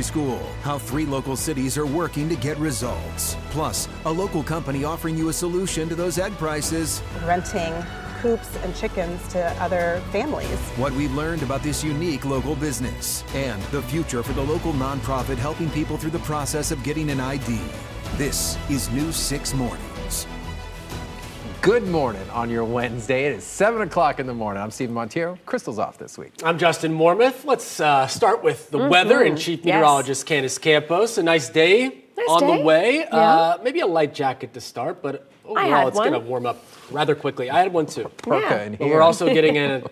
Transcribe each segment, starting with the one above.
School, how 3 local cities are working to get results. Plus, a local company offering you a solution to those egg prices. Renting coops and chickens to other families. What we've learned about this unique local business and the future for the local nonprofit helping people through the process of getting an ID. This is News 6 Mornings. Good morning on your Wednesday. It is 7 o'clock in the morning. I'm Stephen Montiero. Crystal's off this week. I'm Justin Mormouth. Let's start with the weather and Chief Meteorologist Candace Campos. A nice day the way. Yeah. Maybe a light jacket to start, but overall it's going to warm up rather quickly. I had one too. But we're also getting in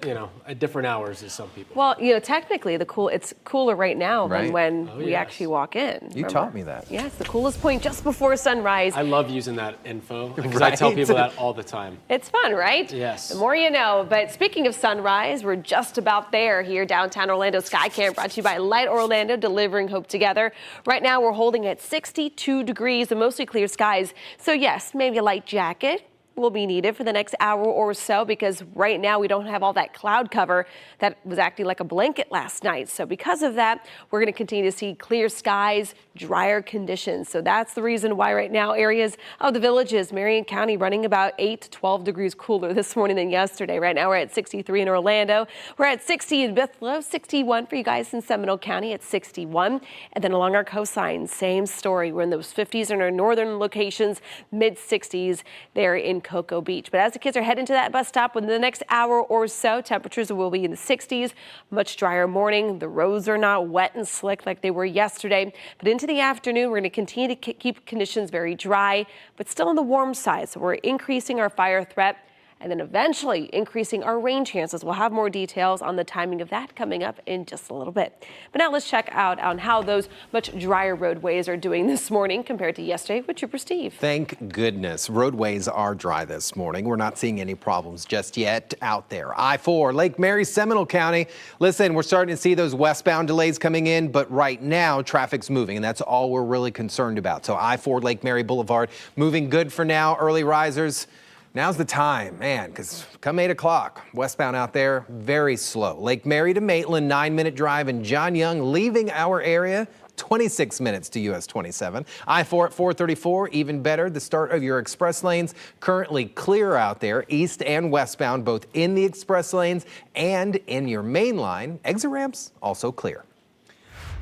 at different hours as some people. Well, technically it's cooler right now than when we actually walk in. You taught me that. Yes, the coolest point just before sunrise. I love using that info because I tell people that all the time. It's fun, right? Yes. The more you know. But speaking of sunrise, we're just about there here downtown Orlando. Sky Cam brought to you by Light Orlando, delivering hope together. Right now we're holding at 62 degrees and mostly clear skies. So yes, maybe a light jacket will be needed for the next hour or so because right now we don't have all that cloud cover that was acting like a blanket last night. So because of that, we're going to continue to see clear skies, drier conditions. So that's the reason why right now areas of the Villages, Marion County, running about 8 to 12 degrees cooler this morning than yesterday. Right now we're at 63 in Orlando. We're at 60 in Bithlo, 61 for you guys in Seminole County at 61. And then along our coastline, same story. We're in those 50s in our northern locations, mid 60s there in Cocoa Beach. But as the kids are heading to that bus stop within the next hour or so, temperatures will be in the 60s, much drier morning. The roads are not wet and slick like they were yesterday. But into the afternoon, we're going to continue to keep conditions very dry, but still on the warm side. So we're increasing our fire threat and then eventually increasing our rain chances. We'll have more details on the timing of that coming up in just a little bit. But now let's check out on how those much drier roadways are doing this morning compared to yesterday with Trooper Steve. Thank goodness. Roadways are dry this morning. We're not seeing any problems just yet out there. I-4, Lake Mary, Seminole County. Listen, we're starting to see those westbound delays coming in, but right now traffic's moving, and that's all we're really concerned about. So I-4, Lake Mary Boulevard, moving good for now. Early risers. Now's the time, man, because come 8 o'clock, westbound out there, very slow. Lake Mary to Maitland, 9-minute drive, and John Young leaving our area, 26 minutes to US 27. I-4 at 434, even better. The start of your express lanes currently clear out there, east and westbound, both in the express lanes and in your main line. Exit ramps also clear.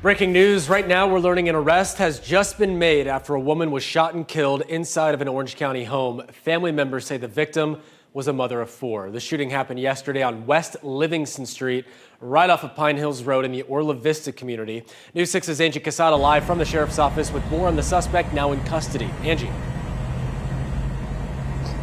Breaking news right now, we're learning an arrest has just been made after a woman was shot and killed inside of an Orange County home. Family members say the victim was a mother of 4. The shooting happened yesterday on West Livingston Street, right off of Pine Hills Road in the Orla Vista community. News 6's Angie Casada live from the sheriff's office with more on the suspect now in custody. Angie.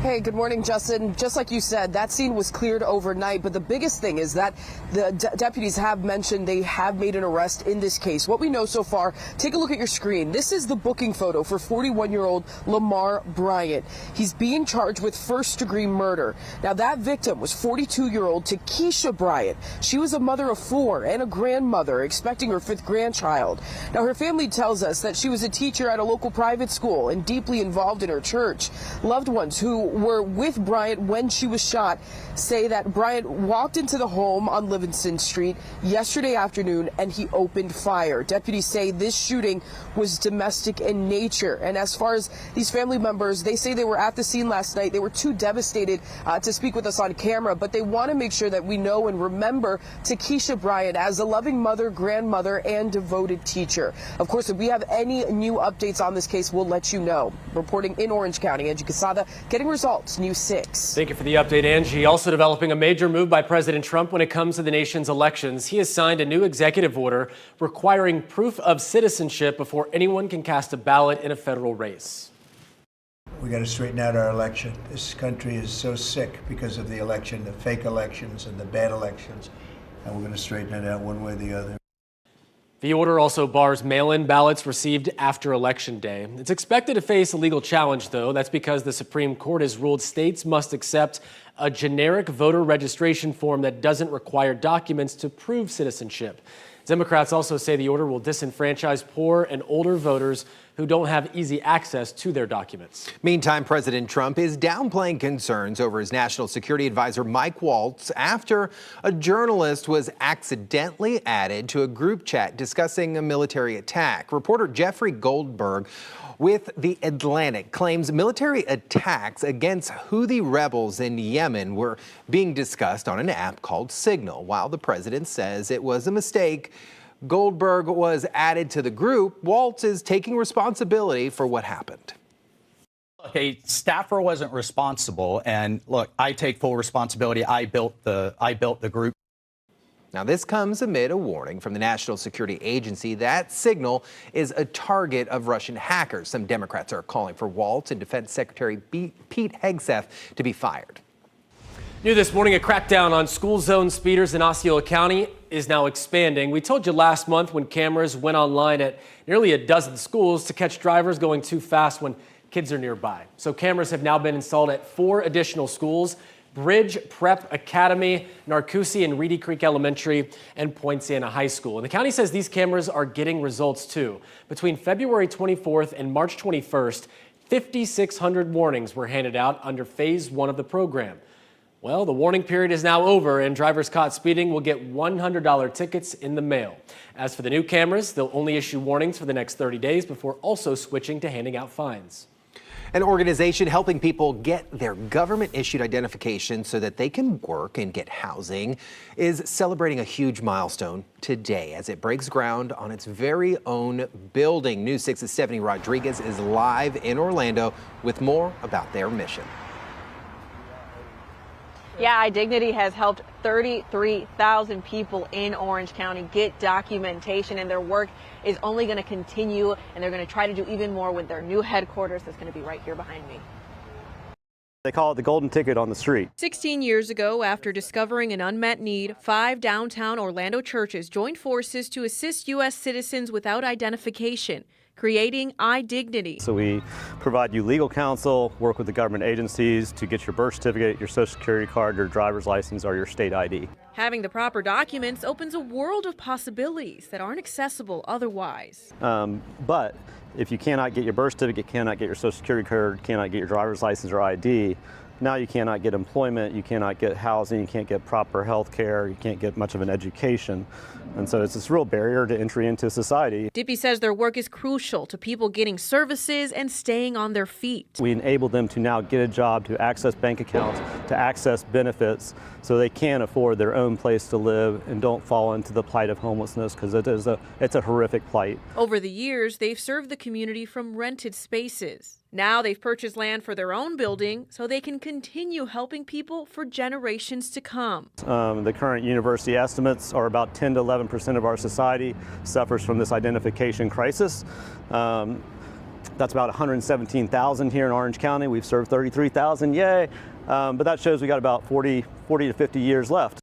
Hey, good morning, Justin. Just like you said, that scene was cleared overnight, but the biggest thing is that the deputies have mentioned they have made an arrest in this case. What we know so far, take a look at your screen. This is the booking photo for 41-year-old Lamar Bryant. He's being charged with first-degree murder. Now, that victim was 42-year-old Takesha Bryant. She was a mother of 4 and a grandmother, expecting her 5th grandchild. Now, her family tells us that she was a teacher at a local private school and deeply involved in her church. Loved ones who were with Bryant when she was shot say that Bryant walked into the home on Livingston Street yesterday afternoon and he opened fire. Deputies say this shooting was domestic in nature. And as far as these family members, they say they were at the scene last night. They were too devastated to speak with us on camera, but they want to make sure that we know and remember Takesha Bryant as a loving mother, grandmother, and devoted teacher. Of course, if we have any new updates on this case, we'll let you know. Reporting in Orange County, Angie Casada, getting results, News 6. Thank you for the update, Angie. Also developing a major move by President Trump when it comes to the nation's elections. He has signed a new executive order requiring proof of citizenship before anyone can cast a ballot in a federal race. We got to straighten out our election. This country is so sick because of the election, the fake elections and the bad elections, and we're going to straighten it out one way or the other. The order also bars mail-in ballots received after Election Day. It's expected to face a legal challenge, though. That's because the Supreme Court has ruled states must accept a generic voter registration form that doesn't require documents to prove citizenship. Democrats also say the order will disenfranchise poor and older voters who who don't have easy access to their documents. Meantime, President Trump is downplaying concerns over his national security advisor Mike Waltz after a journalist was accidentally added to a group chat discussing a military attack. Reporter Jeffrey Goldberg with The Atlantic claims military attacks against Houthi rebels in Yemen were being discussed on an app called Signal. While the president says it was a mistake, Goldberg was added to the group. Waltz is taking responsibility for what happened. A staffer wasn't responsible, and look, I take full responsibility. I built the group. Now, this comes amid a warning from the National Security Agency that Signal is a target of Russian hackers. Some Democrats are calling for Waltz and Defense Secretary Pete Hegseth to be fired. New this morning, a crackdown on school zone speeders in Osceola County is now expanding. We told you last month when cameras went online at nearly a dozen schools to catch drivers going too fast when kids are nearby. So cameras have now been installed at 4 additional schools: Bridge Prep Academy, Narcoossee and Reedy Creek Elementary, and Point Santa High School. And the county says these cameras are getting results too. Between February 24th and March 21st, 5,600 warnings were handed out under phase 1 of the program. Well, the warning period is now over, and drivers caught speeding will get $100 tickets in the mail. As for the new cameras, they'll only issue warnings for the next 30 days before also switching to handing out fines. An organization helping people get their government-issued identification so that they can work and get housing is celebrating a huge milestone today as it breaks ground on its very own building. News 6's Stephanie Rodriguez is live in Orlando with more about their mission. Yeah, IDignity has helped 33,000 people in Orange County get documentation, and their work is only going to continue, and they're going to try to do even more with their new headquarters that's going to be right here behind me. They call it the golden ticket on the street. 16 years ago, after discovering an unmet need, 5 downtown Orlando churches joined forces to assist U.S. citizens without identification, creating IDignity. So we provide you legal counsel, work with the government agencies to get your birth certificate, your social security card, your driver's license, or your state ID. Having the proper documents opens a world of possibilities that aren't accessible otherwise. But if you cannot get your birth certificate, cannot get your social security card, cannot get your driver's license or ID, now you cannot get employment, you cannot get housing, you can't get proper health care, you can't get much of an education. And so it's this real barrier to entry into society. Dippy says their work is crucial to people getting services and staying on their feet. We enable them to now get a job, to access bank accounts, to access benefits, so they can afford their own place to live and don't fall into the plight of homelessness, because it's a horrific plight. Over the years, they've served the community from rented spaces. Now they've purchased land for their own building so they can continue helping people for generations to come. The current university estimates are about 10 to 11% of our society suffers from this identification crisis. That's about 117,000 here in Orange County. We've served 33,000, yay. But that shows we got about 40 to 50 years left.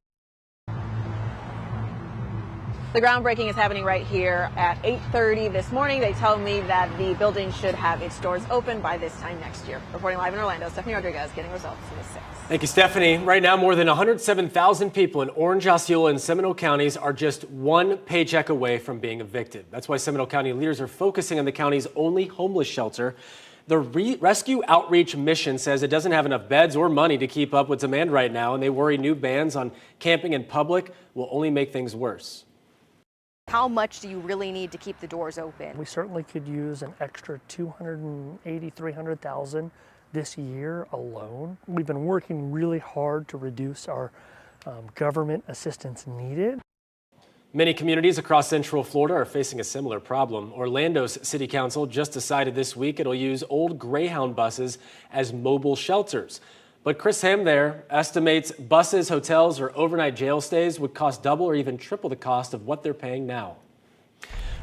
The groundbreaking is happening right here at 8:30 this morning. They tell me that the building should have its doors open by this time next year. Reporting live in Orlando, Stephanie Rodriguez, getting results in the 6. Thank you, Stephanie. Right now, more than 107,000 people in Orange, Osceola, and Seminole counties are just one paycheck away from being evicted. That's why Seminole County leaders are focusing on the county's only homeless shelter. The Rescue Outreach Mission says it doesn't have enough beds or money to keep up with demand right now, and they worry new bans on camping in public will only make things worse. How much do you really need to keep the doors open? We certainly could use an extra $280,000, $300,000 this year alone. We've been working really hard to reduce our government assistance needed. Many communities across Central Florida are facing a similar problem. Orlando's City Council just decided this week it'll use old Greyhound buses as mobile shelters. But Chris Ham there estimates buses, hotels, or overnight jail stays would cost double or even triple the cost of what they're paying now.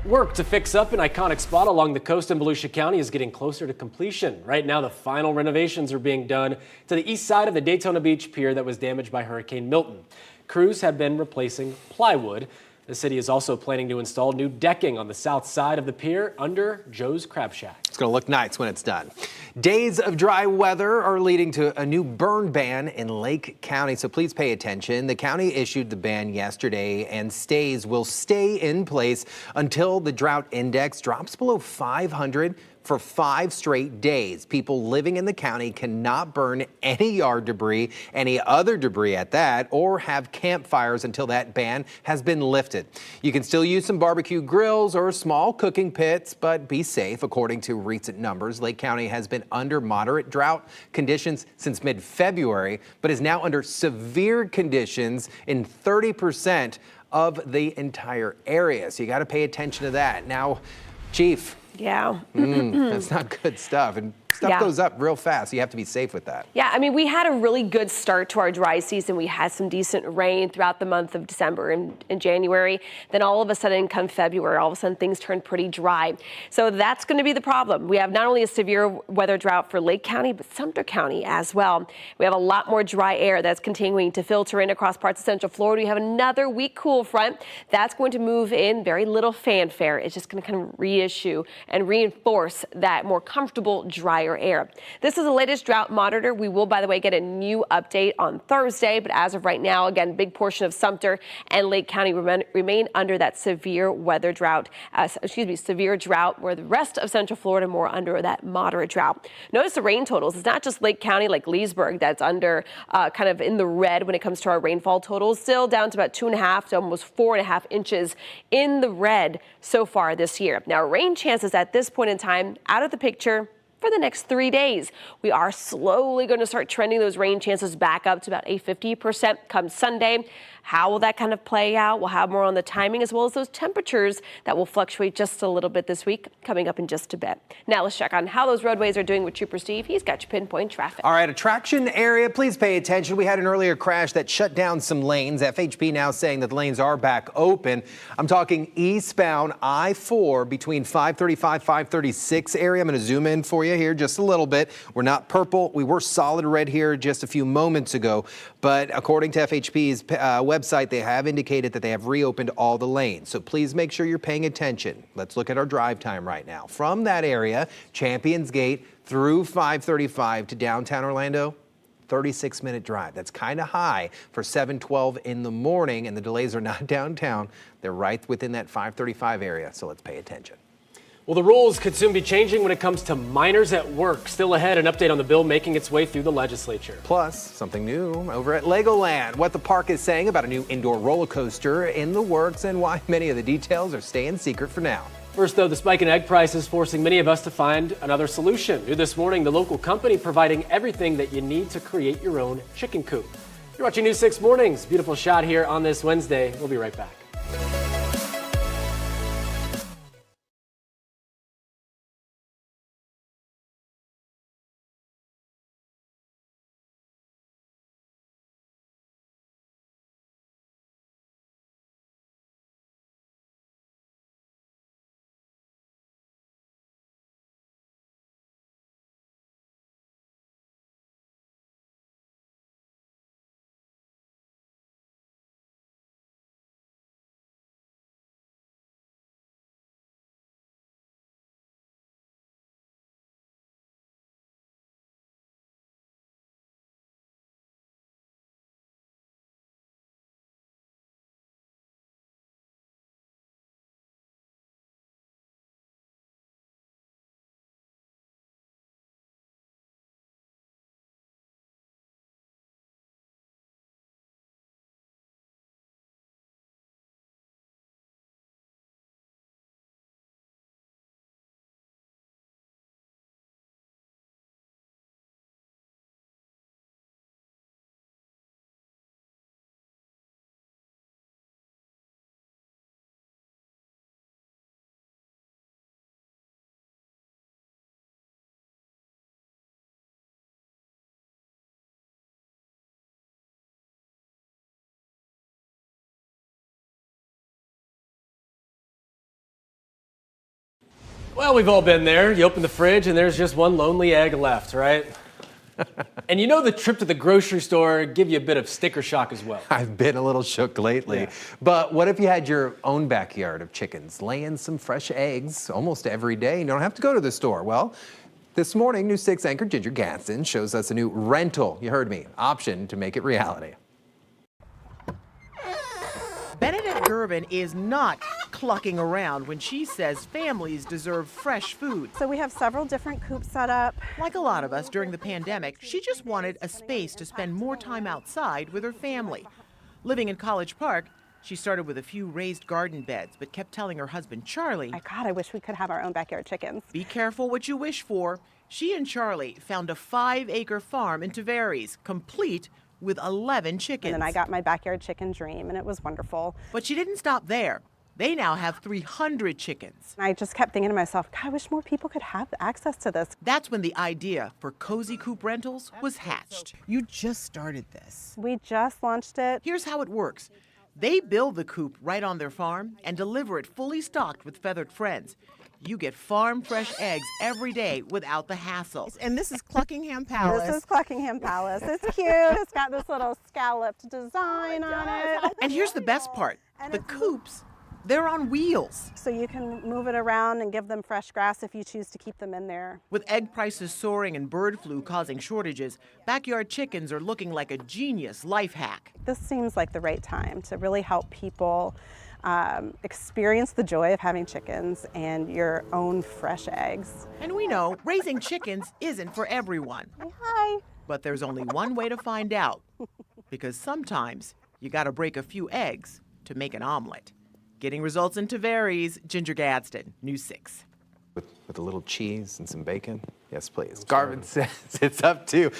Work to fix up an iconic spot along the coast in Volusia County is getting closer to completion. Right now, the final renovations are being done to the east side of the Daytona Beach Pier that was damaged by Hurricane Milton. Crews have been replacing plywood. The city is also planning to install new decking on the south side of the pier under Joe's Crab Shack. It's going to look nice when it's done. Days of dry weather are leading to a new burn ban in Lake County, so please pay attention. The county issued the ban yesterday, and stays will stay in place until the drought index drops below 500 for 5 straight days. People living in the county cannot burn any yard debris, any other debris at that, or have campfires until that ban has been lifted. You can still use some barbecue grills or small cooking pits, but be safe. According to recent numbers, Lake County has been under moderate drought conditions since mid-February, but is now under severe conditions in 30% of the entire area. So you got to pay attention to that. Now, Chief. Yeah. That's not good stuff. And stuff goes up real fast. So you have to be safe with that. Yeah, I mean, we had a really good start to our dry season. We had some decent rain throughout the month of December and January. Then all of a sudden, come February, all of a sudden things turned pretty dry. So that's going to be the problem. We have not only a severe weather drought for Lake County, but Sumter County as well. We have a lot more dry air that's continuing to filter in across parts of Central Florida. We have another weak cool front that's going to move in, very little fanfare. It's just going to kind of reissue and reinforce that more comfortable, drier air. This is the latest drought monitor. We will, by the way, get a new update on Thursday, but as of right now, again, big portion of Sumter and Lake County remain under that severe weather drought, severe drought, where the rest of Central Florida more under that moderate drought. Notice the rain totals. It's not just Lake County like Leesburg that's under kind of in the red when it comes to our rainfall totals, still down to about 2.5 to almost 4.5 inches in the red so far this year. Now, rain chances at this point in time out of the picture for the next 3 days. We are slowly going to start trending those rain chances back up to about a 50% come Sunday. How will that kind of play out? We'll have more on the timing as well as those temperatures that will fluctuate just a little bit this week coming up in just a bit. Now let's check on how those roadways are doing with Trooper Steve. He's got your pinpoint traffic. All right, attraction area, please pay attention. We had an earlier crash that shut down some lanes. FHP now saying that the lanes are back open. I'm talking eastbound I-4 between 535, 536 area. I'm going to zoom in for you here just a little bit. We're not purple. We were solid red here just a few moments ago. But according to FHP's website, they have indicated that they have reopened all the lanes. So please make sure you're paying attention. Let's look at our drive time right now. From that area, Champions Gate through 535 to downtown Orlando, 36-minute drive. That's kind of high for 7:12 in the morning, and the delays are not downtown. They're right within that 535 area, so let's pay attention. Well, the rules could soon be changing when it comes to minors at work. Still ahead, an update on the bill making its way through the legislature. Plus, something new over at Legoland. What the park is saying about a new indoor roller coaster in the works and why many of the details are staying secret for now. First, though, the spike in egg prices forcing many of us to find another solution. New this morning, the local company providing everything that you need to create your own chicken coop. You're watching News 6 Mornings. Beautiful shot here on this Wednesday. We'll be right back. Well, we've all been there. You open the fridge and there's just one lonely egg left, right? And you know the trip to the grocery store give you a bit of sticker shock as well. I've been a little shook lately. Yeah. But what if you had your own backyard of chickens laying some fresh eggs almost every day? You don't have to go to the store. Well, this morning, News 6 anchor Ginger Gaston shows us a new rental, you heard me, option to make it reality. Benedict Durbin is not clucking around when she says families deserve fresh food. So we have several different coops set up. Like a lot of us during the pandemic, she just wanted a space to spend more time outside with her family. Living in College Park, she started with a few raised garden beds, but kept telling her husband, Charlie, My God, I wish we could have our own backyard chickens. be careful what you wish for. She and Charlie found a 5-acre farm in Tavares, complete with 11 chickens. And then I got my backyard chicken dream, and it was wonderful. But she didn't stop there. They now have 300 chickens. I just kept thinking to myself, God, I wish more people could have access to this. That's when the idea for Cozy Coop Rentals was hatched. You just started this. We just launched it. Here's how it works. They build the coop right on their farm and deliver it fully stocked with feathered friends. You get farm fresh eggs every day without the hassle. And this is Cluckingham Palace. This is Cluckingham Palace. It's cute. It's got this little scalloped design on it. And here's the best part. The coops, they're on wheels. So you can move it around and give them fresh grass if you choose to keep them in there. With egg prices soaring and bird flu causing shortages, backyard chickens are looking like a genius life hack. This seems like the right time to really help people experience the joy of having chickens and your own fresh eggs. And we know raising chickens isn't for everyone. Hi. But there's only one way to find out, because sometimes you gotta break a few eggs to make an omelet. Getting results in Tavares, Ginger Gadsden, News 6. With a little cheese and some bacon? Yes, please. Garvin says it's up to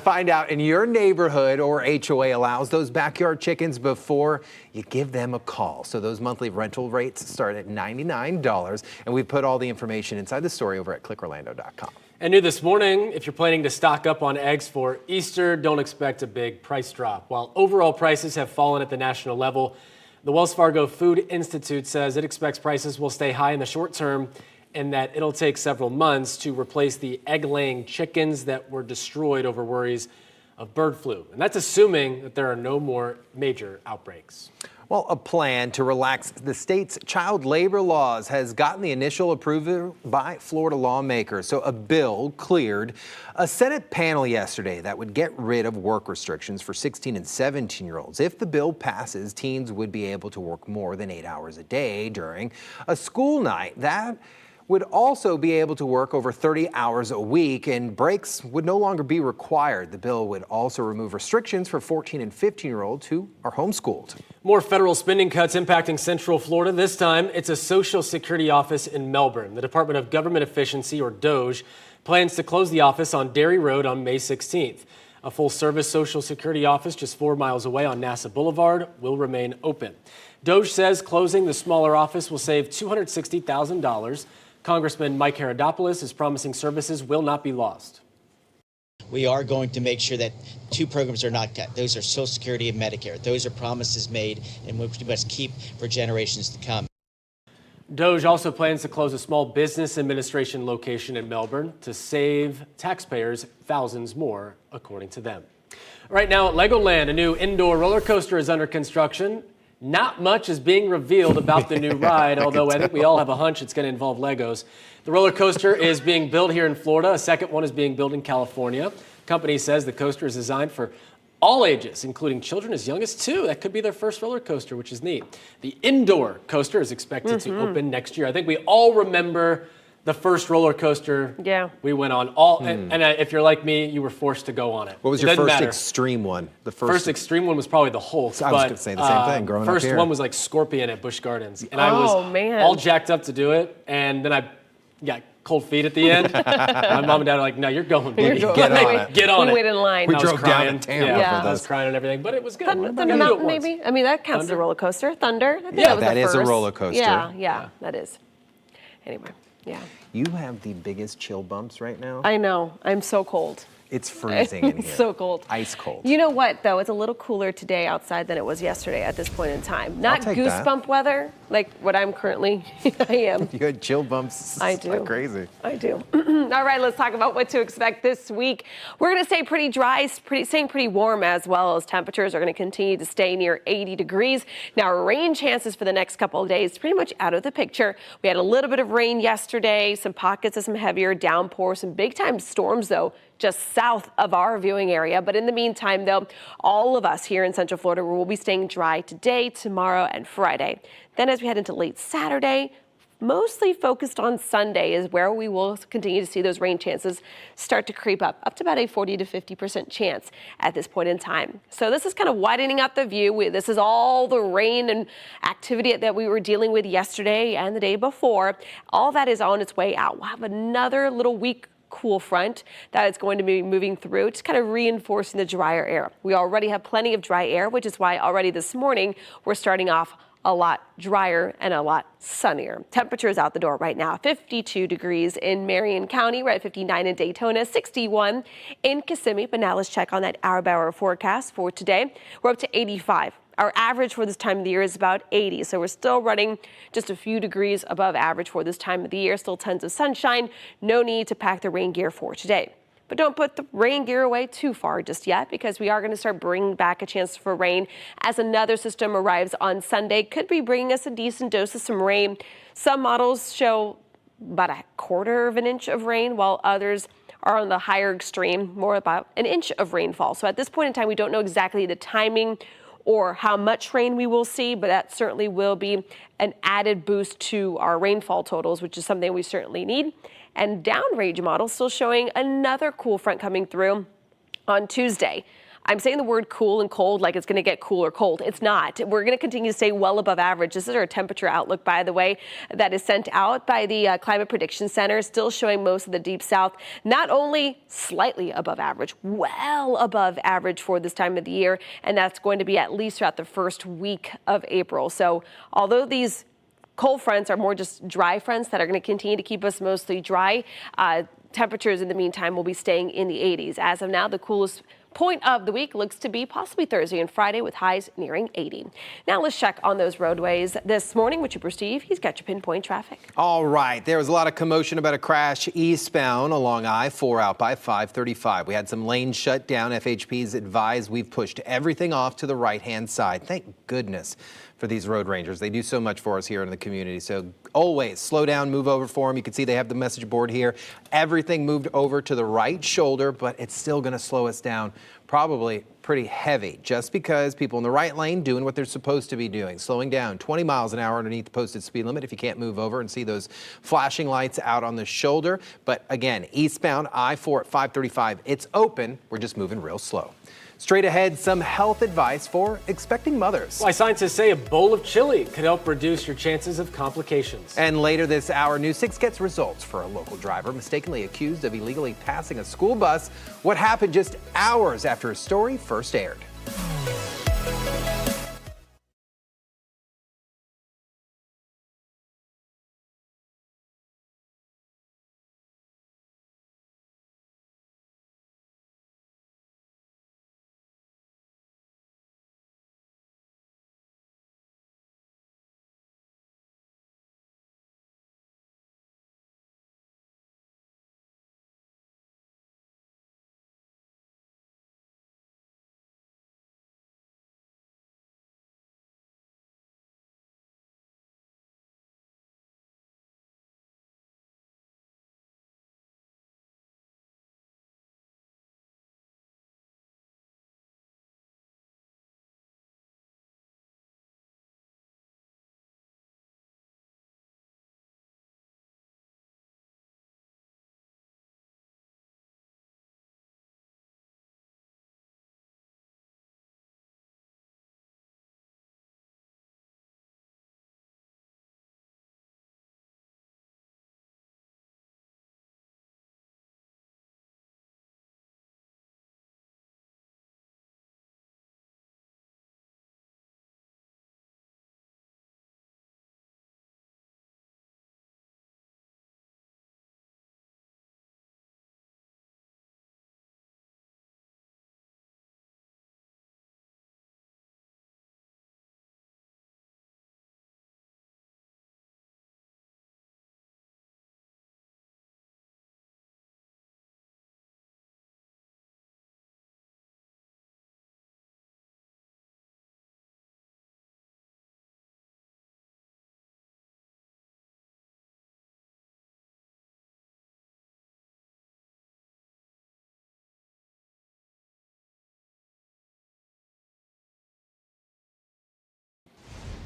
find out in your neighborhood or HOA allows those backyard chickens before you give them a call. So those monthly rental rates start at $99, and we put all the information inside the story over at clickorlando.com. And new this morning, if you're planning to stock up on eggs for Easter, don't expect a big price drop. While overall prices have fallen at the national level, the Wells Fargo Food Institute says it expects prices will stay high in the short term and that it'll take several months to replace the egg-laying chickens that were destroyed over worries of bird flu. And that's assuming that there are no more major outbreaks. Well, a plan to relax the state's child labor laws has gotten the initial approval by Florida lawmakers. So a bill cleared a Senate panel yesterday that would get rid of work restrictions for 16 and 17-year-olds. If the bill passes, teens would be able to work more than 8 hours a day during a school night. That would also be able to work over 30 hours a week, and breaks would no longer be required. The bill would also remove restrictions for 14 and 15-year-olds who are homeschooled. More federal spending cuts impacting Central Florida. This time, it's a Social Security office in Melbourne. The Department of Government Efficiency, or DOGE, plans to close the office on Dairy Road on May 16th. A full-service Social Security office just 4 miles away on NASA Boulevard will remain open. DOGE says closing the smaller office will save $260,000. Congressman Mike Herodopoulos is promising services will not be lost. We are going to make sure that two programs are not cut. Those are Social Security and Medicare. Those are promises made and which we must keep for generations to come. DOGE also plans to close a small business administration location in Melbourne to save taxpayers thousands more, according to them. Right now at Legoland, a new indoor roller coaster is under construction. Not much is being revealed about the new ride, although I think we all have a hunch it's going to involve Legos. The roller coaster is being built here in Florida. A second one is being built in California. The company says the coaster is designed for all ages, including children as young as 2. That could be their first roller coaster, which is neat. The indoor coaster is expected to open next year. I think we all remember the first roller coaster we went on. And if you're like me, you were forced to go on it. What was your first extreme one? The first extreme one was probably the Hulk. I was going to say the same thing growing up here. First one was like Scorpion at Busch Gardens. And I was all jacked up to do it. And then I got cold feet at the end. My mom and dad are like, no, you're going. Get on it. Get on it. We waited in line. We drove down to Tampa for I was crying and everything, but it was good. Thunder Mountain, maybe? I mean, that counts as a roller coaster. Thunder. I think that is a roller coaster. Yeah, that is. Anyway, yeah. You have the biggest chill bumps right now. I know. I'm so cold. It's freezing in here. It's so cold. Ice cold. You know what, though? It's a little cooler today outside than it was yesterday at this point in time. Not goosebump weather, like what I'm currently, I am. You had chill bumps. I do. Like crazy. I do. All right, let's talk about what to expect this week. We're going to stay pretty dry, staying pretty warm, as well as temperatures are going to continue to stay near 80 degrees. Now, rain chances for the next couple of days pretty much out of the picture. We had a little bit of rain yesterday, some pockets of some heavier downpour, some big-time storms, though, just south of our viewing area. But in the meantime, though, all of us here in Central Florida will be staying dry today, tomorrow, and Friday. Then as we head into late Saturday, mostly focused on Sunday is where we will continue to see those rain chances start to creep up to about a 40 to 50% chance at this point in time. So this is kind of widening out the view. This is all the rain and activity that we were dealing with yesterday and the day before. All that is on its way out. We'll have another little weak cool front that is going to be moving through, just kind of reinforcing the drier air. We already have plenty of dry air, which is why already this morning we're starting off a lot drier and a lot sunnier. Temperatures out the door right now, 52 degrees in Marion County. We're at 59 in Daytona, 61 in Kissimmee. But now let's check on that hour-by-hour forecast for today. We're up to 85. Our average for this time of the year is about 80, so we're still running just a few degrees above average for this time of the year. Still tons of sunshine. No need to pack the rain gear for today. But don't put the rain gear away too far just yet, because we are going to start bringing back a chance for rain as another system arrives on Sunday. Could be bringing us a decent dose of some rain. Some models show about a quarter of an inch of rain, while others are on the higher extreme, more about an inch of rainfall. So at this point in time, we don't know exactly the timing or how much rain we will see, but that certainly will be an added boost to our rainfall totals, which is something we certainly need. And downrange models still showing another cool front coming through on Tuesday. I'm saying the word cool and cold like it's going to get cool or cold. It's not. We're going to continue to stay well above average. This is our temperature outlook, by the way, that is sent out by the Climate Prediction Center, still showing most of the deep south not only slightly above average, well above average for this time of the year, and that's going to be at least throughout the first week of April. So although these cold fronts are more just dry fronts that are going to continue to keep us mostly dry, temperatures in the meantime will be staying in the 80s. As of now, the coolest point of the week looks to be possibly Thursday and Friday with highs nearing 80. Now let's check on those roadways this morning with Trooper Steve. He's got your pinpoint traffic. All right. There was a lot of commotion about a crash eastbound along I-4 out by 535. We had some lanes shut down. FHP's advised we've pushed everything off to the right-hand side. Thank goodness for these road rangers. They do so much for us here in the community. So always slow down, move over for them. You can see they have the message board here. Everything moved over to the right shoulder, but it's still going to slow us down. Probably pretty heavy, just because people in the right lane doing what they're supposed to be doing, slowing down 20 miles an hour underneath the posted speed limit if you can't move over and see those flashing lights out on the shoulder. But again, eastbound I-4 at 535, it's open. We're just moving real slow. Straight ahead, some health advice for expecting mothers. Why scientists say a bowl of chili could help reduce your chances of complications. And later this hour, News 6 gets results for a local driver mistakenly accused of illegally passing a school bus. What happened just hours after a story first aired.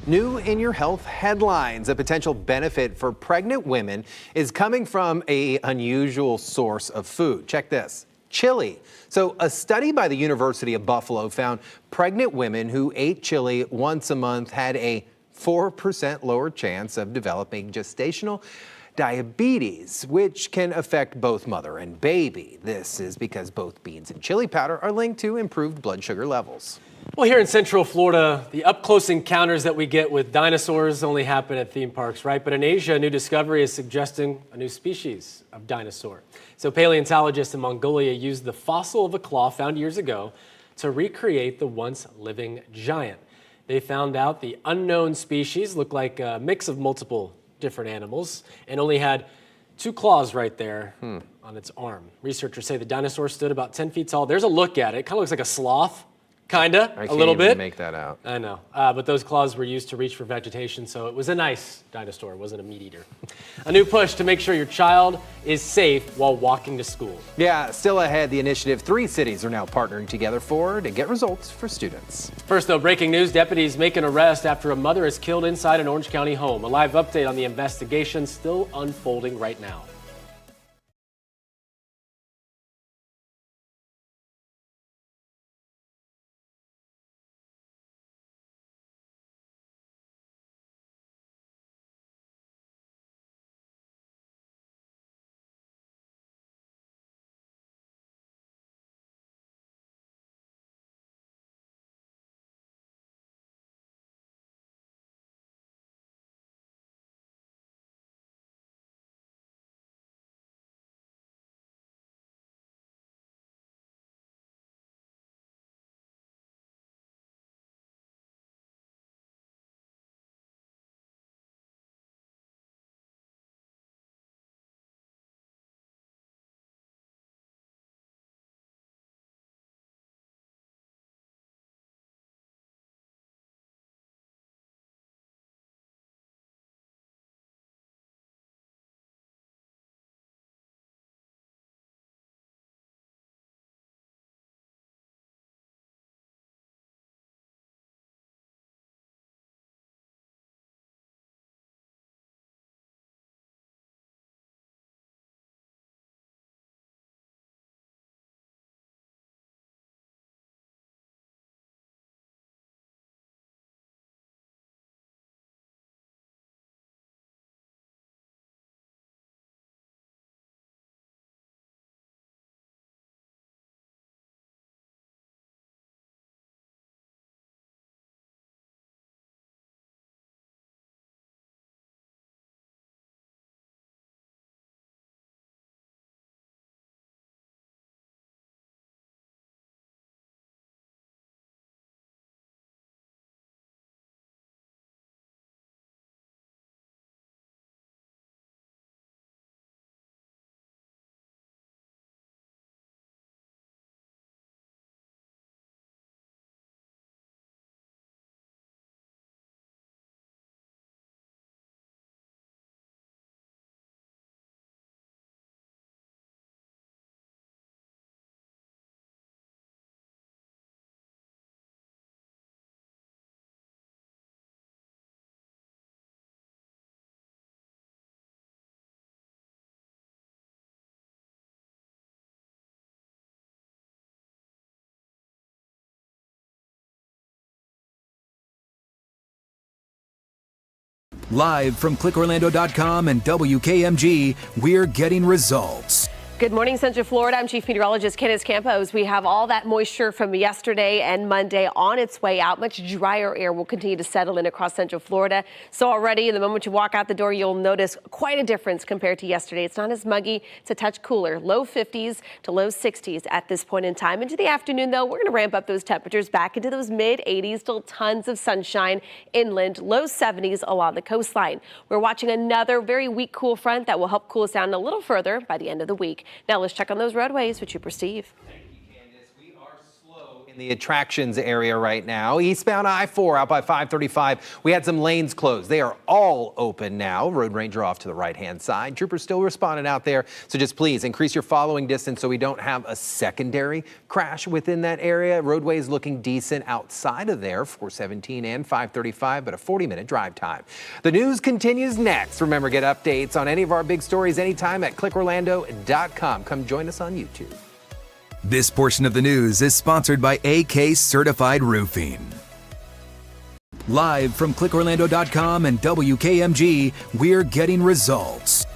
New in your health headlines, a potential benefit for pregnant women is coming from an unusual source of food. Check this. Chili. So a study by the University of Buffalo found pregnant women who ate chili once a month had a 4% lower chance of developing gestational diabetes, which can affect both mother and baby. This is because both beans and chili powder are linked to improved blood sugar levels. Well, here in Central Florida, the up-close encounters that we get with dinosaurs only happen at theme parks, right? But in Asia, a new discovery is suggesting a new species of dinosaur. So paleontologists in Mongolia used the fossil of a claw found years ago to recreate the once living giant. They found out the unknown species looked like a mix of multiple different animals and only had 2 claws right there on its arm. Researchers say the dinosaur stood about 10 feet tall. There's a look at it. It kind of looks like a sloth. Kinda, a little bit. I can't even make that out. I know, but those claws were used to reach for vegetation, so it was a nice dinosaur. It wasn't a meat eater. A new push to make sure your child is safe while walking to school. Yeah, still ahead, the initiative 3 cities are now partnering together to get results for students. First, though, breaking news, deputies make an arrest after a mother is killed inside an Orange County home. A live update on the investigation still unfolding right now. Live from clickorlando.com and WKMG, we're getting results. Good morning, Central Florida. I'm Chief Meteorologist Candace Campos. We have all that moisture from yesterday and Monday on its way out. Much drier air will continue to settle in across Central Florida. So already, the moment you walk out the door, you'll notice quite a difference compared to yesterday. It's not as muggy. It's a touch cooler. Low 50s to low 60s at this point in time. Into the afternoon, though, we're going to ramp up those temperatures back into those mid 80s. Still tons of sunshine inland. Low 70s along the coastline. We're watching another very weak cool front that will help cool us down a little further by the end of the week. Now let's check on those roadways with Trooper Steve. Thank you, Candace. We are slow in In the attractions area right now, eastbound I-4 out by 535, we had some lanes closed. They are all open now. Road ranger off to the right-hand side. Troopers still responding out there, so just please increase your following distance so we don't have a secondary crash within that area. Roadway is looking decent outside of there, 417 and 535, but a 40-minute drive time. The news continues next. Remember, get updates on any of our big stories anytime at clickorlando.com. Come join us on YouTube. This portion of the news is sponsored by AK Certified Roofing. Live from clickorlando.com and WKMG, we're getting results.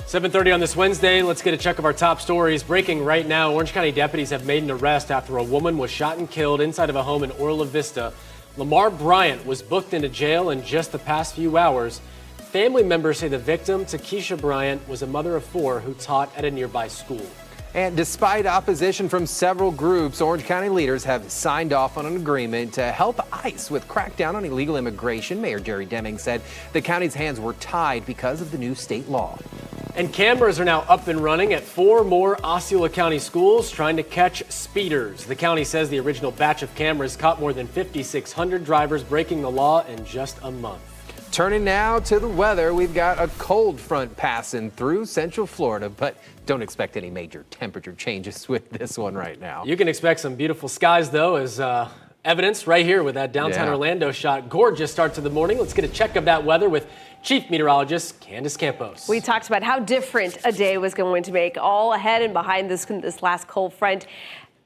7:30 on this Wednesday. Let's get a check of our top stories. Breaking right now, Orange County deputies have made an arrest after a woman was shot and killed inside of a home in Orla Vista. Lamar Bryant was booked into jail in just the past few hours. Family members say the victim, Takesha Bryant, was a mother of 4 who taught at a nearby school. And despite opposition from several groups, Orange County leaders have signed off on an agreement to help ICE with crackdown on illegal immigration. Mayor Jerry Deming said the county's hands were tied because of the new state law. And cameras are now up and running at 4 more Osceola County schools trying to catch speeders. The county says the original batch of cameras caught more than 5,600 drivers breaking the law in just a month. Turning now to the weather, we've got a cold front passing through central Florida, but don't expect any major temperature changes with this one right now. You can expect some beautiful skies, though, as evidence right here with that downtown Orlando shot. Gorgeous start to the morning. Let's get a check of that weather with Chief Meteorologist Candace Campos. We talked about how different a day was going to make, all ahead and behind this last cold front.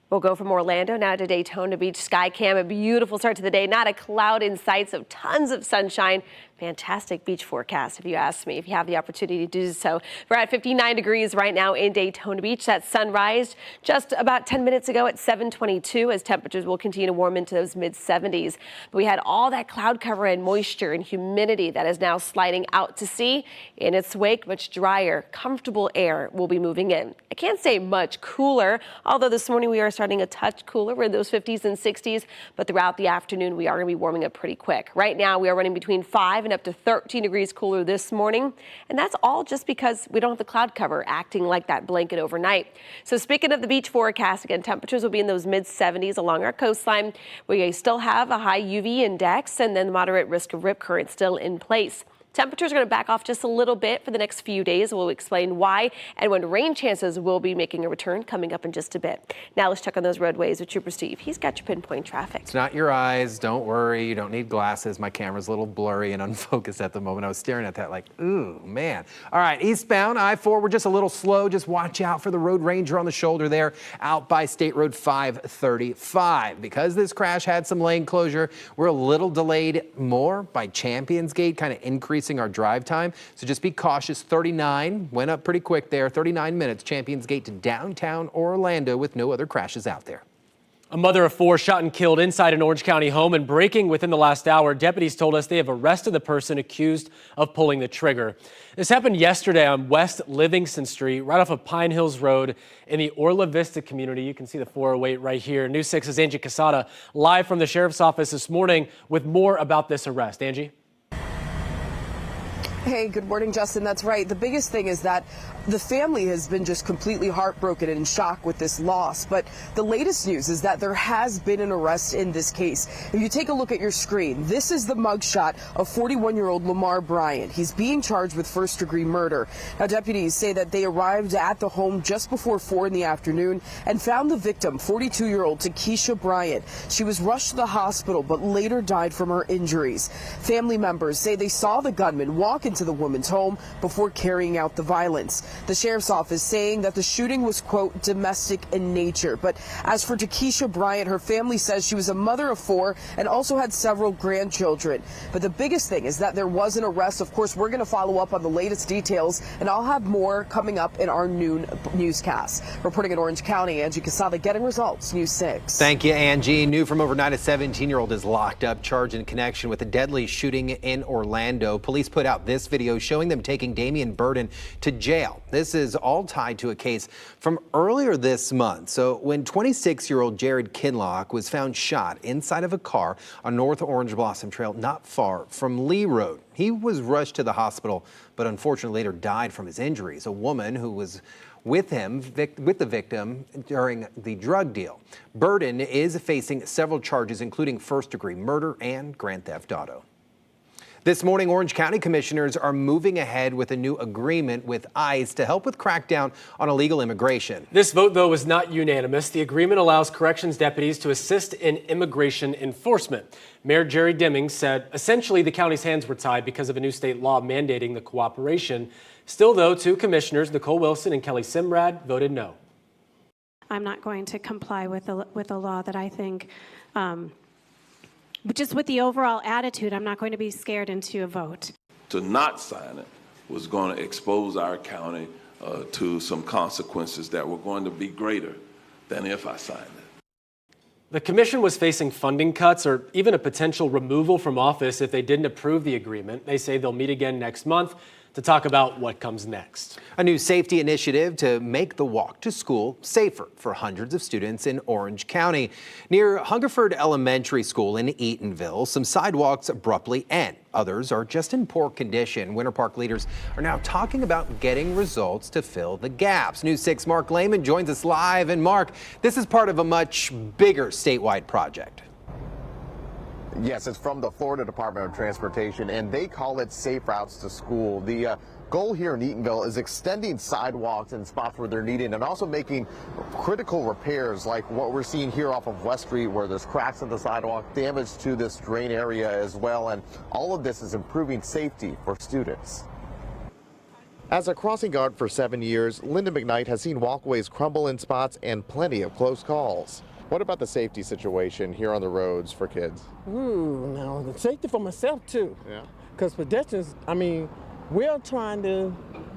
We'll go from Orlando now to Daytona Beach. Skycam, a beautiful start to the day. Not a cloud in sight, so tons of sunshine. Fantastic beach forecast, if you ask me, if you have the opportunity to do so. We're at 59 degrees right now in Daytona Beach. That sunrise just about 10 minutes ago at 7:22, as temperatures will continue to warm into those mid-70s. But we had all that cloud cover and moisture and humidity that is now sliding out to sea. In its wake, much drier, comfortable air will be moving in. I can't say much cooler, although this morning we are starting a touch cooler. We're in those 50s and 60s, but throughout the afternoon we are going to be warming up pretty quick. Right now we are running between 5 and up to 13 degrees cooler this morning. And that's all just because we don't have the cloud cover acting like that blanket overnight. So speaking of the beach forecast, again, temperatures will be in those mid-70s along our coastline. We still have a high UV index and then moderate risk of rip current still in place. Temperatures are going to back off just a little bit for the next few days. We'll explain why and when rain chances will be making a return coming up in just a bit. Now let's check on those roadways with Trooper Steve. He's got your pinpoint traffic. It's not your eyes. Don't worry. You don't need glasses. My camera's a little blurry and unfocused at the moment. I was staring at that like, ooh, man. All right, eastbound I-4, we're just a little slow. Just watch out for the road ranger on the shoulder there out by State Road 535. Because this crash had some lane closure, we're a little delayed more by Champions Gate, kind of increasing our drive time. So just be cautious. 39 went up pretty quick there. 39 minutes, Champions Gate to downtown Orlando with no other crashes out there. A mother of 4 shot and killed inside an Orange County home, and breaking within the last hour. Deputies told us they have arrested the person accused of pulling the trigger. This happened yesterday on West Livingston Street, right off of Pine Hills Road in the Orla Vista community. You can see the 408 right here. News 6's Angie Casada live from the sheriff's office this morning with more about this arrest. Angie? Hey, good morning, Justin. That's right. The biggest thing is that the family has been just completely heartbroken and in shock with this loss. But the latest news is that there has been an arrest in this case. If you take a look at your screen, this is the mugshot of 41-year-old Lamar Bryant. He's being charged with first-degree murder. Now, deputies say that they arrived at the home just before 4 in the afternoon and found the victim, 42-year-old Takesha Bryant. She was rushed to the hospital but later died from her injuries. Family members say they saw the gunman walk into the woman's home before carrying out the violence. The sheriff's office saying that the shooting was, quote, domestic in nature. But as for Takesha Bryant, her family says she was a mother of 4 and also had several grandchildren. But the biggest thing is that there was an arrest. Of course, we're going to follow up on the latest details, and I'll have more coming up in our noon newscast. Reporting in Orange County, Angie Casada, Getting Results, News 6. Thank you, Angie. New from overnight, a 17-year-old is locked up, charged in connection with a deadly shooting in Orlando. Police put out this this video showing them taking Damian Burden to jail. This is all tied to a case from earlier this month. So when 26-year-old Jared Kinlock was found shot inside of a car on North Orange Blossom Trail not far from Lee Road. He was rushed to the hospital, but unfortunately later died from his injuries. A woman who was with the victim during the drug deal. Burden is facing several charges, including first-degree murder and grand theft auto. This morning, Orange County commissioners are moving ahead with a new agreement with ICE to help with crackdown on illegal immigration. This vote, though, was not unanimous. The agreement allows corrections deputies to assist in immigration enforcement. Mayor Jerry Deming said essentially the county's hands were tied because of a new state law mandating the cooperation. Still, though, two commissioners, Nicole Wilson and Kelly Simrad, voted no. I'm not going to comply with a law that I think just with the overall attitude, I'm not going to be scared into a vote. To not sign it was going to expose our county to some consequences that were going to be greater than if I signed it. The commission was facing funding cuts or even a potential removal from office if they didn't approve the agreement. They say they'll meet again next month to talk about what comes next. A new safety initiative to make the walk to school safer for hundreds of students in Orange County. Near Hungerford Elementary School in Eatonville, some sidewalks abruptly end. Others are just in poor condition. Winter Park leaders are now talking about getting results to fill the gaps. News 6 Mark Lehman joins us live. And Mark, this is part of a much bigger statewide project. Yes, it's from the Florida Department of Transportation, and they call it Safe Routes to School. The goal here in Eatonville is extending sidewalks in spots where they're needed and also making critical repairs like what we're seeing here off of West Street, where there's cracks in the sidewalk, damage to this drain area as well, and all of this is improving safety for students. As a crossing guard for 7 years, Linda McKnight has seen walkways crumble in spots and plenty of close calls. What about the safety situation here on the roads for kids? No, the safety for myself too. Yeah. Because pedestrians, we're trying to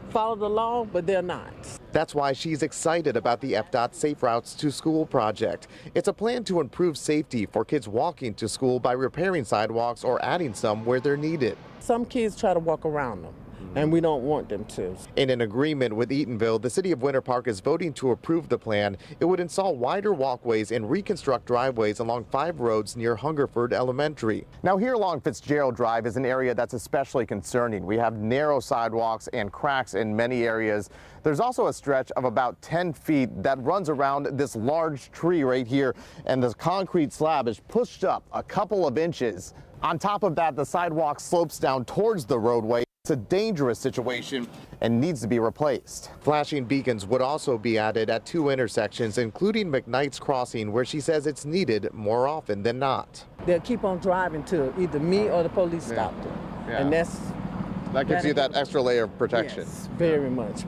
follow the law, but they're not. That's why she's excited about the FDOT Safe Routes to School project. It's a plan to improve safety for kids walking to school by repairing sidewalks or adding some where they're needed. Some kids try to walk around them, and we don't want them to. In an agreement with Eatonville, the city of Winter Park is voting to approve the plan. It would install wider walkways and reconstruct driveways along 5 roads near Hungerford Elementary. Now here along Fitzgerald Drive is an area that's especially concerning. We have narrow sidewalks and cracks in many areas. There's also a stretch of about 10 feet that runs around this large tree right here, and the concrete slab is pushed up a couple of inches. On top of that, the sidewalk slopes down towards the roadway. It's a dangerous situation and needs to be replaced. Flashing beacons would also be added at 2 intersections, including McKnight's Crossing, where she says it's needed more often than not. They'll keep on driving till either me or the police stop them. Yeah. And that gives you that extra layer of protection. Yes, very much.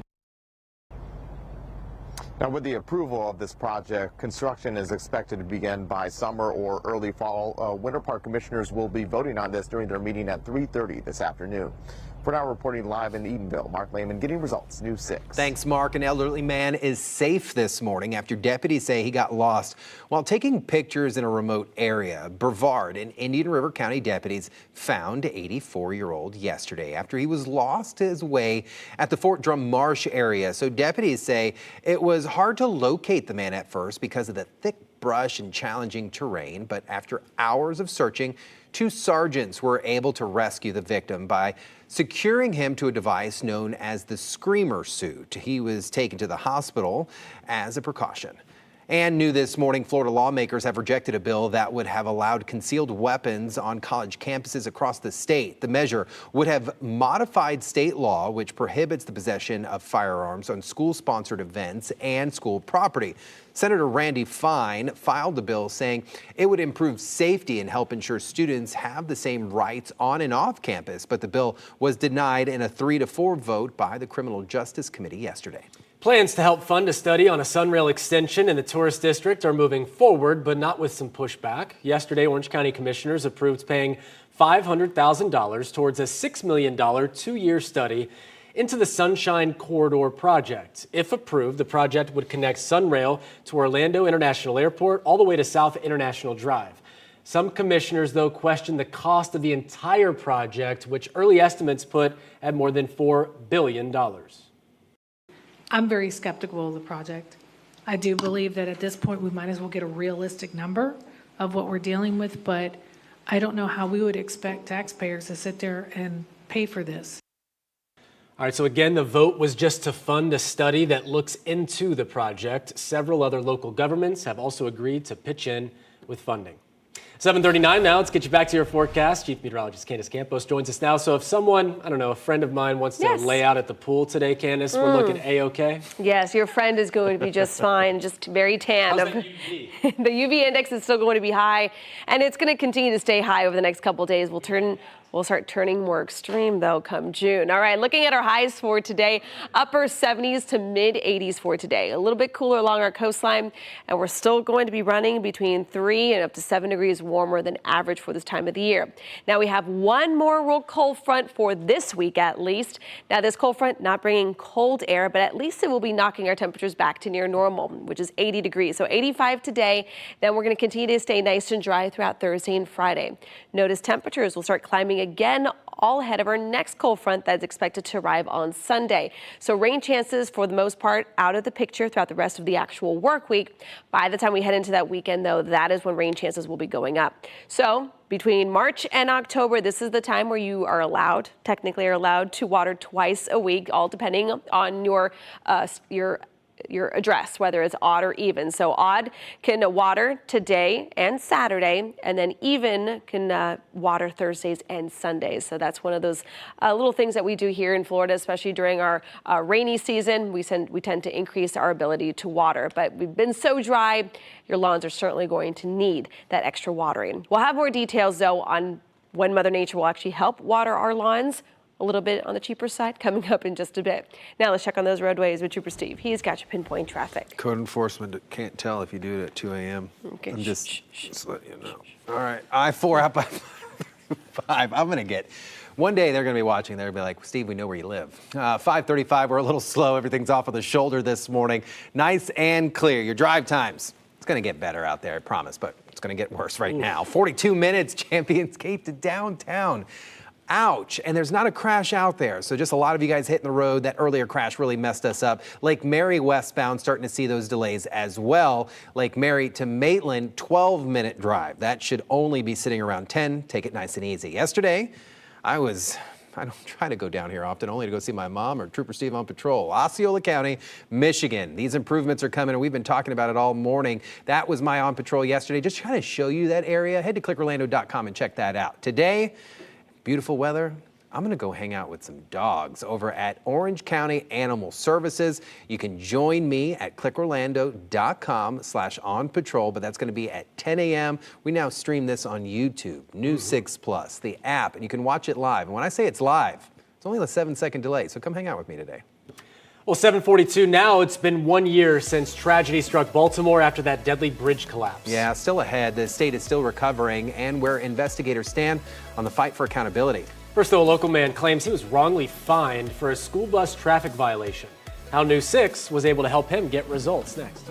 Now, with the approval of this project, construction is expected to begin by summer or early fall. Winter Park commissioners will be voting on this during their meeting at 3:30 this afternoon. For now, reporting live in Eatonville, Mark Lehman, Getting Results, News 6. Thanks, Mark. An elderly man is safe this morning after deputies say he got lost while taking pictures in a remote area. Brevard and Indian River County deputies found 84-year-old yesterday after he was lost his way at the Fort Drum Marsh area. So deputies say it was hard to locate the man at first because of the thick brush and challenging terrain, but after hours of searching, 2 sergeants were able to rescue the victim by securing him to a device known as the screamer suit. He was taken to the hospital as a precaution. And new this morning, Florida lawmakers have rejected a bill that would have allowed concealed weapons on college campuses across the state. The measure would have modified state law, which prohibits the possession of firearms on school-sponsored events and school property. Senator Randy Fine filed the bill saying it would improve safety and help ensure students have the same rights on and off campus. But the bill was denied in a 3-4 vote by the Criminal Justice Committee yesterday. Plans to help fund a study on a Sunrail extension in the tourist district are moving forward, but not with some pushback. Yesterday, Orange County commissioners approved paying $500,000 towards a $6 million 2-year study into the Sunshine Corridor project. If approved, the project would connect Sunrail to Orlando International Airport all the way to South International Drive. Some commissioners, though, question the cost of the entire project, which early estimates put at more than $4 billion. I'm very skeptical of the project. I do believe that at this point we might as well get a realistic number of what we're dealing with, but I don't know how we would expect taxpayers to sit there and pay for this. All right, so again, the vote was just to fund a study that looks into the project. Several other local governments have also agreed to pitch in with funding. 7:39 now. Let's get you back to your forecast. Chief Meteorologist Candace Campos joins us now. So if someone, I don't know, a friend of mine wants to lay out at the pool today, Candace, we're looking A-OK? Yes, your friend is going to be just fine, just very tan. How's that UV? The UV index is still going to be high, and it's going to continue to stay high over the next couple of days. We'll start turning more extreme, though, come June. All right, looking at our highs for today, upper 70s to mid 80s for today. A little bit cooler along our coastline, and we're still going to be running between 3 and up to 7 degrees warmer than average for this time of the year. Now, we have one more real cold front for this week, at least. Now, this cold front not bringing cold air, but at least it will be knocking our temperatures back to near normal, which is 80 degrees. So 85 today. Then we're going to continue to stay nice and dry throughout Thursday and Friday. Notice temperatures will start climbing again, all ahead of our next cold front that's expected to arrive on Sunday. So rain chances for the most part out of the picture throughout the rest of the actual work week. By the time we head into that weekend, though, that is when rain chances will be going up. So between March and October, this is the time where you are technically are allowed to water twice a week, all depending on your address, whether it's odd or even. So odd can water today and Saturday, and then even can water Thursdays and Sundays. So that's one of those little things that we do here in Florida, especially during our rainy season. We tend to increase our ability to water, but we've been so dry, your lawns are certainly going to need that extra watering. We'll have more details, though, on when Mother Nature will actually help water our lawns, a little bit on the cheaper side, coming up in just a bit. Now let's check on those roadways with Trooper Steve. He's got your pinpoint traffic. Code enforcement can't tell if you do it at 2 a.m. Okay. I'm just letting you know. All right, I-4 out by 5. I'm gonna get. One day they're gonna be watching. They'll be like, Steve, we know where you live. 5:35. We're a little slow. Everything's off of the shoulder this morning. Nice and clear. Your drive times. It's gonna get better out there, I promise, but it's gonna get worse right now. 42 minutes. Champions Gate to downtown. Ouch, and there's not a crash out there. So just a lot of you guys hitting the road. That earlier crash really messed us up. Lake Mary westbound starting to see those delays as well. Lake Mary to Maitland, 12-minute drive. That should only be sitting around 10. Take it nice and easy. Yesterday, I don't try to go down here often, only to go see my mom or Trooper Steve on patrol. Osceola County, Michigan. These improvements are coming, and we've been talking about it all morning. That was my on patrol yesterday. Just trying to show you that area. Head to clickorlando.com and check that out. Today, beautiful weather. I'm gonna go hang out with some dogs over at Orange County Animal Services. You can join me at clickorlando.com/onpatrol, but that's gonna be at 10 a.m. We now stream this on YouTube, News 6 Plus, the app, and you can watch it live. And when I say it's live, it's only a 7-second delay, so come hang out with me today. Well, 7:42 now. It's been 1 year since tragedy struck Baltimore after that deadly bridge collapse. Yeah, still ahead. The state is still recovering, and where investigators stand on the fight for accountability. First, though, a local man claims he was wrongly fined for a school bus traffic violation. How News 6 was able to help him get results. Next.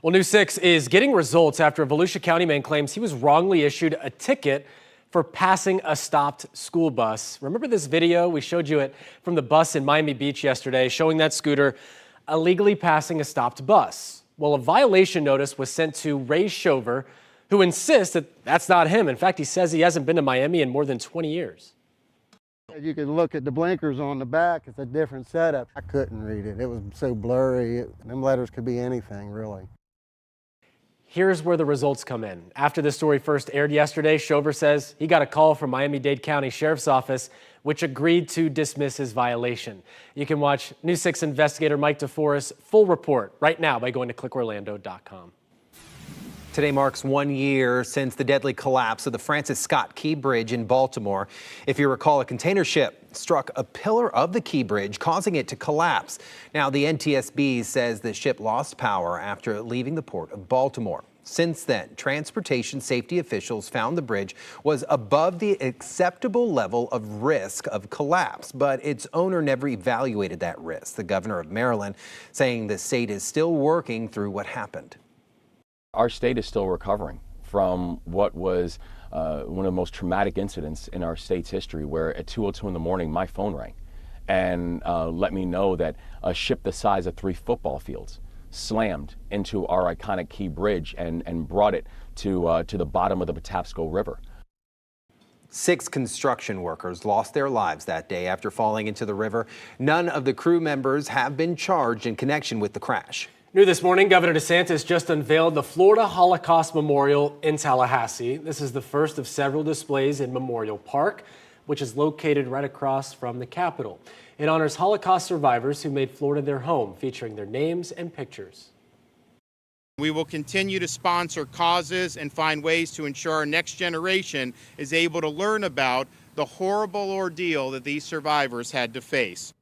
Well, News 6 is getting results after a Volusia County man claims he was wrongly issued a ticket for passing a stopped school bus. Remember this video? We showed you it from the bus in Miami Beach yesterday, showing that scooter illegally passing a stopped bus. Well, a violation notice was sent to Ray Shover, who insists that that's not him. In fact, he says he hasn't been to Miami in more than 20 years. You can look at the blinkers on the back. It's a different setup. I couldn't read it. It was so blurry. Them letters could be anything, really. Here's where the results come in. After this story first aired yesterday, Shover says he got a call from Miami-Dade County Sheriff's Office, which agreed to dismiss his violation. You can watch News 6 investigator Mike DeForest's full report right now by going to clickorlando.com. Today marks 1 year since the deadly collapse of the Francis Scott Key Bridge in Baltimore. If you recall, a container ship struck a pillar of the Key Bridge, causing it to collapse. Now, the NTSB says the ship lost power after leaving the port of Baltimore. Since then, transportation safety officials found the bridge was above the acceptable level of risk of collapse, but its owner never evaluated that risk. The governor of Maryland saying the state is still working through what happened. Our state is still recovering from what was one of the most traumatic incidents in our state's history, where at 2:02 in the morning my phone rang and let me know that a ship the size of 3 football fields slammed into our iconic Key Bridge and brought it to the bottom of the Patapsco River. 6 construction workers lost their lives that day after falling into the river. None of the crew members have been charged in connection with the crash. New this morning, Governor DeSantis just unveiled the Florida Holocaust Memorial in Tallahassee. This is the first of several displays in Memorial Park, which is located right across from the Capitol. It honors Holocaust survivors who made Florida their home, featuring their names and pictures. We will continue to sponsor causes and find ways to ensure our next generation is able to learn about the horrible ordeal that these survivors had to face.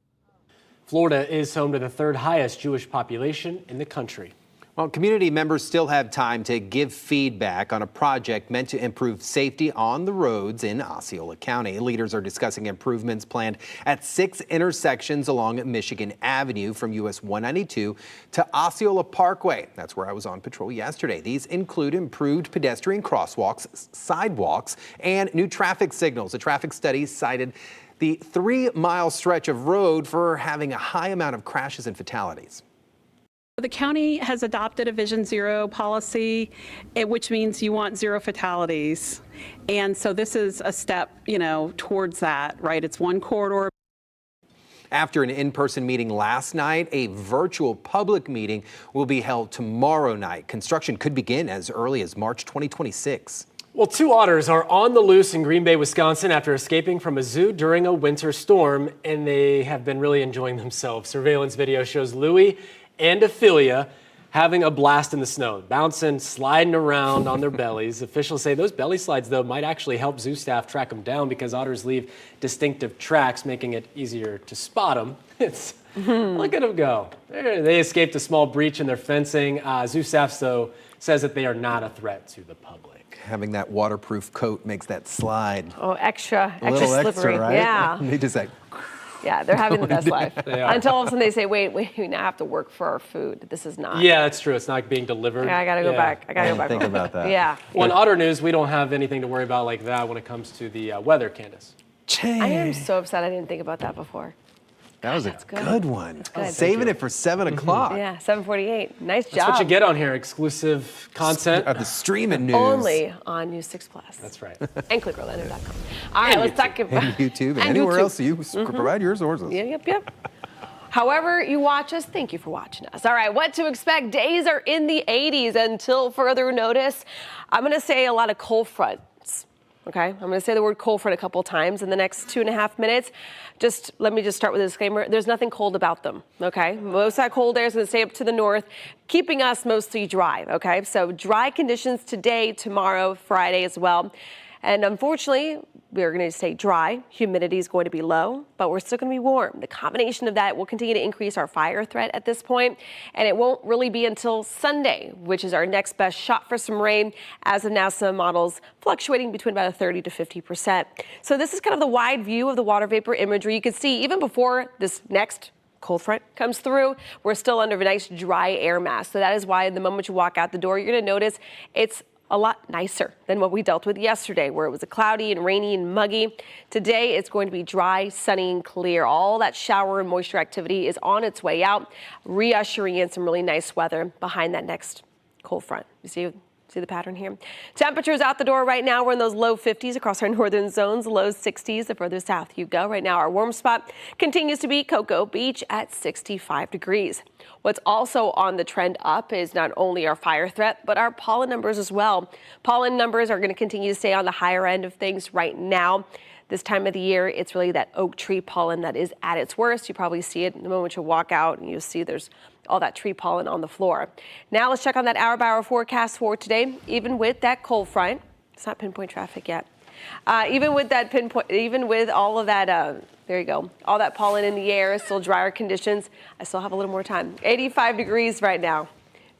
Florida is home to the 3rd highest Jewish population in the country. Well, community members still have time to give feedback on a project meant to improve safety on the roads in Osceola County. Leaders are discussing improvements planned at 6 intersections along Michigan Avenue from US 192 to Osceola Parkway. That's where I was on patrol yesterday. These include improved pedestrian crosswalks, sidewalks, and new traffic signals. A traffic study cited the 3-mile stretch of road for having a high amount of crashes and fatalities. The county has adopted a Vision Zero policy, which means you want 0 fatalities. And so this is a step, towards that, right? It's one corridor. After an in-person meeting last night, a virtual public meeting will be held tomorrow night. Construction could begin as early as March 2026. Well, 2 otters are on the loose in Green Bay, Wisconsin after escaping from a zoo during a winter storm, and they have been really enjoying themselves. Surveillance video shows Louie and Ophelia having a blast in the snow, bouncing, sliding around on their bellies. Officials say those belly slides, though, might actually help zoo staff track them down because otters leave distinctive tracks, making it easier to spot them. Look at them go. They escaped a small breach in their fencing. Zoo staff, though, says that they are not a threat to the public. Having that waterproof coat makes that slide extra slippery, slippery. Right? Yeah. They just like. Yeah, they're having the best life. Until all of a sudden they say, wait, we now have to work for our food. This is not. Yeah, that's true. It's not being delivered. Yeah, I got to go back. I got to go back. Think about that. Yeah. Well, in otter news, we don't have anything to worry about like that when it comes to the weather, Candace. I am so upset I didn't think about that before. That was a good one. Good. Saving it for 7 o'clock. Yeah, 7:48. Nice job. That's what you get on here, exclusive content. The streaming news. Only on News 6 Plus. That's right. And clickorlando.com. All right, let's talk about and YouTube and anywhere else you provide your sources. Yep. However you watch us, thank you for watching us. All right, what to expect? Days are in the 80s until further notice. I'm going to say a lot of cold fronts. Okay, I'm going to say the word cold front a couple times in the next 2.5 minutes. Let me start with a disclaimer. There's nothing cold about them. Okay, most of that cold air is going to stay up to the north, keeping us mostly dry. Okay, so dry conditions today, tomorrow, Friday as well. And unfortunately, we're going to stay dry. Humidity is going to be low, but we're still going to be warm. The combination of that will continue to increase our fire threat at this point, and it won't really be until Sunday, which is our next best shot for some rain, as of now some models fluctuating between about a 30 to 50%. So this is kind of the wide view of the water vapor imagery. You can see even before this next cold front comes through, we're still under a nice dry air mass. So that is why the moment you walk out the door, you're going to notice it's a lot nicer than what we dealt with yesterday, where it was cloudy and rainy and muggy. Today, it's going to be dry, sunny, and clear. All that shower and moisture activity is on its way out, re-ushering in some really nice weather behind that next cold front. You see the pattern here? Temperatures out the door right now. We're in those low 50s across our northern zones, low 60s the further south you go. Right now, our warm spot continues to be Cocoa Beach at 65 degrees. What's also on the trend up is not only our fire threat, but our pollen numbers as well. Pollen numbers are going to continue to stay on the higher end of things right now. This time of the year, it's really that oak tree pollen that is at its worst. You probably see it the moment you walk out and you see there's all that tree pollen on the floor. Now let's check on that hour-by-hour forecast for today. Even with that cold front, it's not pinpoint traffic yet. Even with all of that, there you go, all that pollen in the air, still drier conditions. I still have a little more time. 85 degrees right now.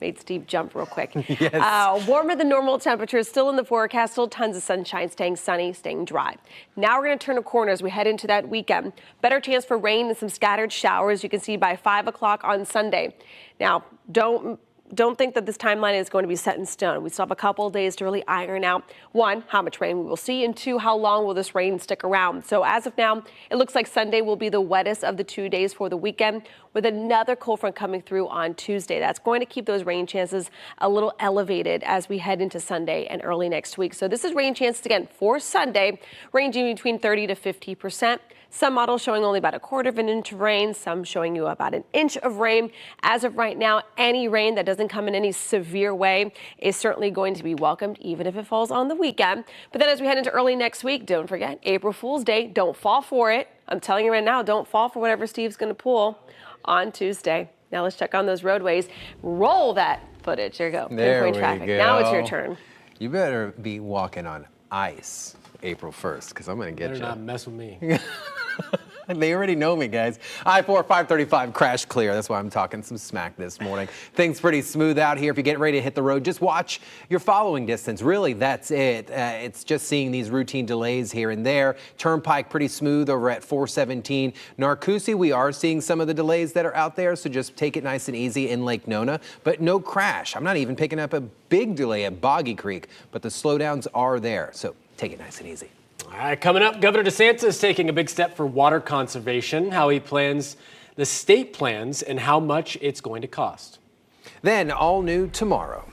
Made Steve jump real quick. Yes. Warmer than normal temperatures still in the forecast, still tons of sunshine, staying sunny, staying dry. Now we're going to turn a corner as we head into that weekend. Better chance for rain and some scattered showers you can see by 5 o'clock on Sunday. Now, don't think that this timeline is going to be set in stone. We still have a couple of days to really iron out, one, how much rain we will see, and two, how long will this rain stick around. So as of now, it looks like Sunday will be the wettest of the 2 days for the weekend, with another cold front coming through on Tuesday. That's going to keep those rain chances a little elevated as we head into Sunday and early next week. So this is rain chances again for Sunday, ranging between 30 to 50%. Some models showing only about 1/4 of an inch of rain, some showing you about an inch of rain. As of right now, any rain that doesn't come in any severe way is certainly going to be welcomed, even if it falls on the weekend. But then as we head into early next week, don't forget, April Fool's Day, don't fall for it. I'm telling you right now, don't fall for whatever Steve's going to pull on Tuesday. Now let's check on those roadways. Roll that footage. There you go. There Pinpoint we traffic. go. Now it's your turn. You better be walking on ice April 1st, because I'm going to get you. Better not mess with me. They already know me, guys. I-4 535 crash clear. That's why I'm talking some smack this morning. Things pretty smooth out here. If you get ready to hit the road, just watch your following distance. Really, that's it. It's just seeing these routine delays here and there. Turnpike pretty smooth over at 417. Narcoossee, we are seeing some of the delays that are out there, so just take it nice and easy in Lake Nona. But no crash. I'm not even picking up a big delay at Boggy Creek, but the slowdowns are there, so take it nice and easy. All right, coming up, Governor DeSantis is taking a big step for water conservation, how he plans, the state plans, and how much it's going to cost. Then, all new tomorrow.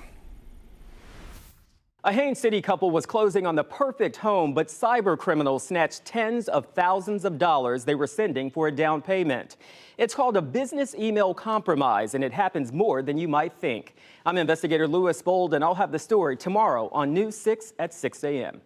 A Haines City couple was closing on the perfect home, but cyber criminals snatched tens of thousands of dollars they were sending for a down payment. It's called a business email compromise, and it happens more than you might think. I'm investigator Louis Bold, and I'll have the story tomorrow on News 6 at 6 a.m.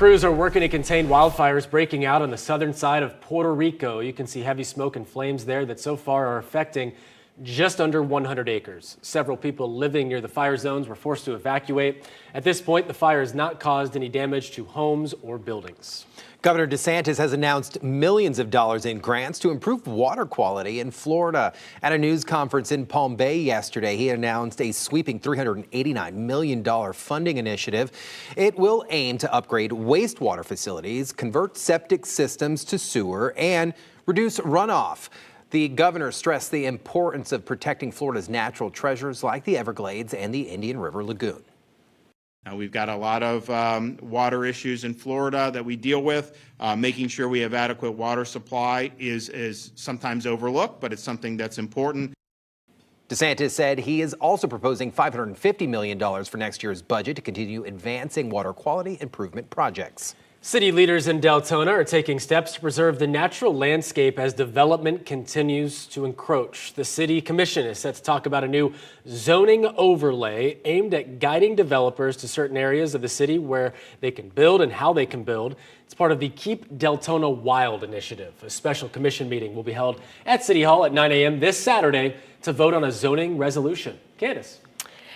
Crews are working to contain wildfires breaking out on the southern side of Puerto Rico. You can see heavy smoke and flames there that so far are affecting just under 100 acres. Several people living near the fire zones were forced to evacuate. At this point, the fire has not caused any damage to homes or buildings. Governor DeSantis has announced millions of dollars in grants to improve water quality in Florida. At a news conference in Palm Bay yesterday, he announced a sweeping $389 million funding initiative. It will aim to upgrade wastewater facilities, convert septic systems to sewer, and reduce runoff. The governor stressed the importance of protecting Florida's natural treasures like the Everglades and the Indian River Lagoon. Now, we've got a lot of water issues in Florida that we deal with. Making sure we have adequate water supply is sometimes overlooked, but it's something that's important. DeSantis said he is also proposing $550 million for next year's budget to continue advancing water quality improvement projects. City leaders in Deltona are taking steps to preserve the natural landscape as development continues to encroach. The City Commission is set to talk about a new zoning overlay aimed at guiding developers to certain areas of the city where they can build and how they can build. It's part of the Keep Deltona Wild initiative. A special commission meeting will be held at City Hall at 9 a.m. this Saturday to vote on a zoning resolution. Candace.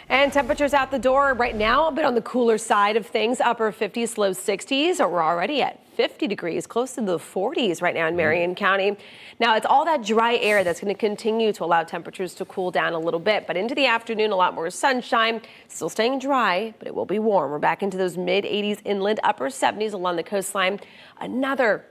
And temperatures out the door right now, a bit on the cooler side of things, upper 50s, low 60s. We're already at 50 degrees, close to the 40s right now in Marion County. Now, it's all that dry air that's going to continue to allow temperatures to cool down a little bit. But into the afternoon, a lot more sunshine, still staying dry, but it will be warm. We're back into those mid 80s inland, upper 70s along the coastline. Another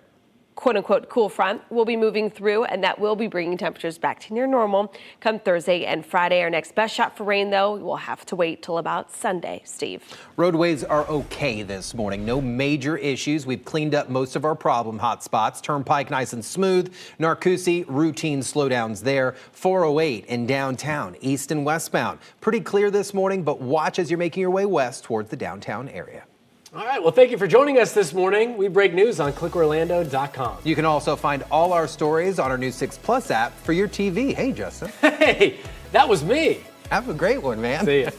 quote-unquote cool front will be moving through, and that will be bringing temperatures back to near normal come Thursday and Friday. Our next best shot for rain, though, we'll have to wait till about Sunday. Steve. Roadways are okay this morning. No major issues. We've cleaned up most of our problem hotspots. Turnpike nice and smooth. Narcoossee, routine slowdowns there. 408 in downtown, east and westbound. Pretty clear this morning, but watch as you're making your way west towards the downtown area. All right, well, thank you for joining us this morning. We break news on clickorlando.com. You can also find all our stories on our new 6 Plus app for your TV. Hey, Justin. Hey, that was me. Have a great one, man. See ya.